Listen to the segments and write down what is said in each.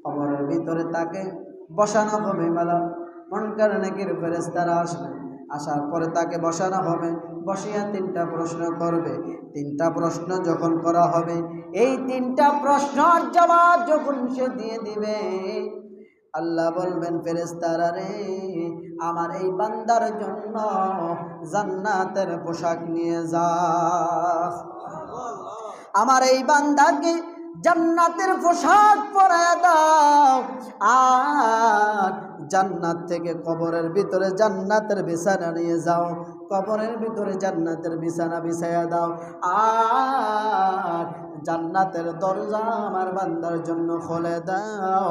কবরের ভিতরে তাকে বসানো হবে। মুনকার নাকির ফেরেশতারা আসবে, আসার পরে তাকে বসানো হবে, বসিয়া 3টা প্রশ্ন করবে। 3টা প্রশ্ন যখন করা হবে, এই 3টা প্রশ্নের জবাব যখন সে দিয়ে দিবে, আল্লাহ বলবেন ফেরেশতারা রে, আমার এই বান্দার জন্য জান্নাতের পোশাক নিয়ে যা। আমার এই বান্দাকে জান্নাতের পোশাক পরায় দাও, আর জান্নাত থেকে কবরের ভিতরে জান্নাতের বিছানা নিয়ে যাও, কবরের ভিতরে জান্নাতের বিছানা বিছায়া দাও, আর জান্নাতের দরজা আমার বান্দার জন্য খুলে দাও,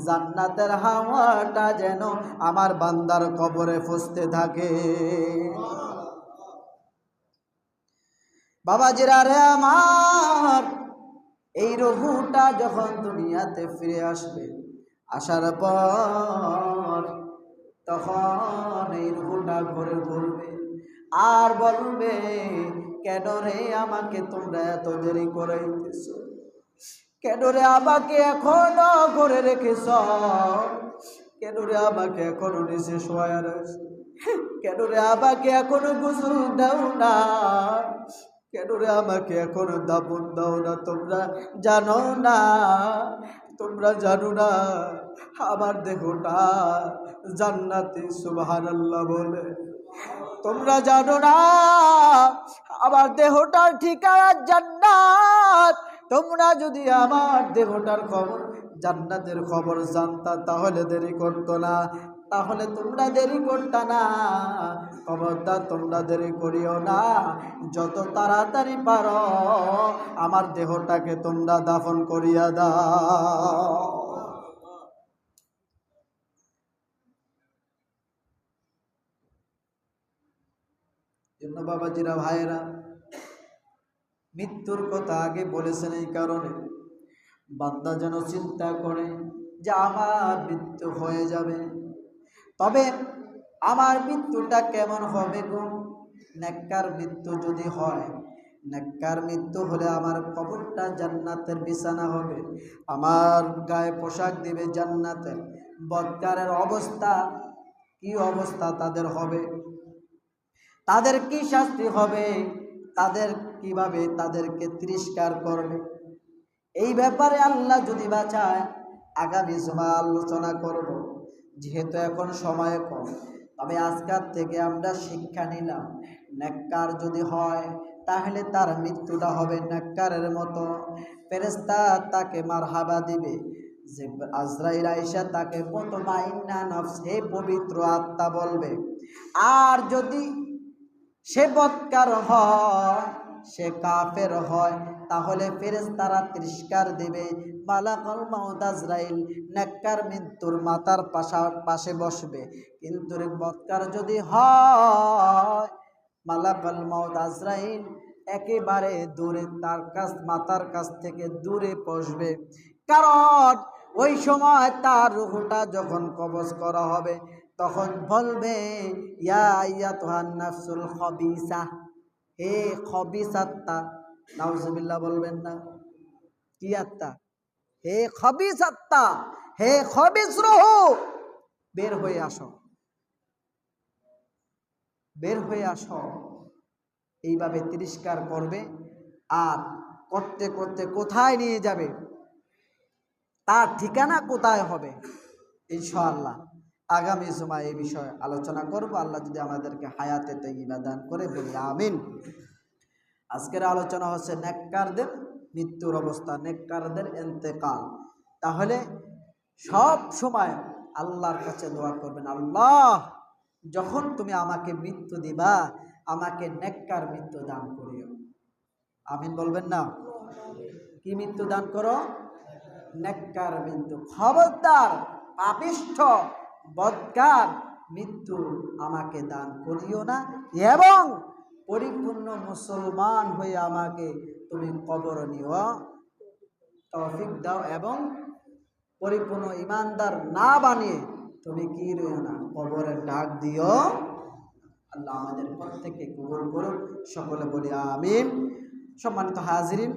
জান্নাতের হাওয়াটা যেন আমার বান্দার কবরে ফুসতে থাকে। বাবাজিরা রে আমার, এই রূহটা যখন দুনিয়াতে ফিরে আসবে, আসার পর তখন এই রূহটা ঘুরে ঘুরবে আর বলবে, কেন রে আমাকে তোমরা এত দেরি করাইতেছ, কেন রে আমাকে এখনো করে রেখেছ, কেন রে আমাকে এখনো নিচে শোয়া রাখছ, কেন রে আমাকে এখনো গোসল দাও না, কেন রে আমাকে এখনো দাফন দাও না। তোমরা জানো না, তোমরা জানো না আমার দেহটা জান্নাতে সুবহানাল্লাহ বলে, তোমরা জানো না আমার দেহটার ঠিকানা জান্নাত। তোমরা যদি আমার দেহটার খবর, জান্নাতের খবর জানতা, তাহলে দেরি করতো না, তাহলে তোমরা দেরি করতা না। খবরদার তোমরা দেরি করিও না, যত তাড়াতাড়ি পারো আমার দেহটাকে তোমরা দাফন করিয়া দাও। জন্য বাবাজিরা ভাইয়েরা, মৃত্যুর কথা আগে বলেছেন এই কারণে, বান্দা যেন চিন্তা করে যে আমার মৃত্যু হয়ে যাবে, তবে আমার মৃত্যুটা কেমন হবে গো? নেককার মৃত্যু যদি হয়, নেককার মৃত্যু হলে আমার কবরটা জান্নাতের বিছানা হবে, আমার গায়ে পোশাক দিবে জান্নাতের। বদকারের অবস্থা কি অবস্থা তাদের হবে, তাদের কি শাস্তি হবে, তাদের কিভাবে তাদেরকে তিরস্কার করবে, এই ব্যাপারে আল্লাহ যদি বাঁচায় আগামী জুমা আলোচনা করব। যেহেতু এখন সময় কম, তবে আজকাল থেকে আমরা শিক্ষা নিলাম, নেককার যদি হয় তাহলে তার মৃত্যুটা হবে নেককারের মতো। ফেরেশতা তাকে মারহাবা দিবে, যে আজরাইল আয়েশা তাকে মুতমাইন্না নফস, হে পবিত্র আত্মা বলবে। আর যদি সে বদকার হয়, সে কাফের হয়, তাহলে ফেরেশতারা তিরস্কার দেবে। মালাকুল মাউত আজরাইল নেককার মৃত্যুর মাথার পাশে বসবে, কিন্তু বদকার যদি হয়, মালাকুল মাউত আজরাইল একেবারে দূরে, তার কাছ মাথার কাছ থেকে দূরে বসবে। কারণ ওই সময় তার রূহটা যখন কবজ করা হবে, তখন বলবে, ইয়া আইয়াতুহান নাফসুল খবিসা, হে খবিস আত্মা। নাউজুবিল্লাহ বলবেন না, কি আত্মা? হে খবিস আত্মা, হে খবিস রূহ, বের হয়ে আসো, বের হয়ে আসো। এইভাবে তিরস্কার করবে, আর করতে করতে কোথায় নিয়ে যাবে, তার ঠিকানা কোথায় হবে, ইনশাআল্লাহ আগামী জুমায় এই বিষয়ে আলোচনা করব। আল্লাহ যদি আমাদেরকে হায়াতে তাইয়্যিবা দান করে, বলি আমিন। আজকের আলোচনা হচ্ছে নেককারদের মৃত্যুর অবস্থা, নেককারদের ইন্তেকাল। তাহলে সব সময় আল্লাহর কাছে দোয়া করবেন, আল্লাহ যখন তুমি আমাকে মৃত্যু দিবা, আমাকে নেককার মৃত্যু দান করিও। আমিন বলবেন না? কি মৃত্যু দান করো? নেককার মৃত্যু। খবরদার পাপিষ্ঠ বদকার মৃত্যু আমাকে দান করিও না, এবং পরিপূর্ণ মুসলমান হয়ে আমাকে তুমি কবর নিও তৌফিক দাও, এবং পরিপূর্ণ ইমানদার না বানিয়ে তুমি কি রইও না, কবরে ডাক দিও। আল্লাহ আমাদের প্রত্যেককে কবুল করুন, সকলে বলি আমিন। সম্মানিত হাজিরিন,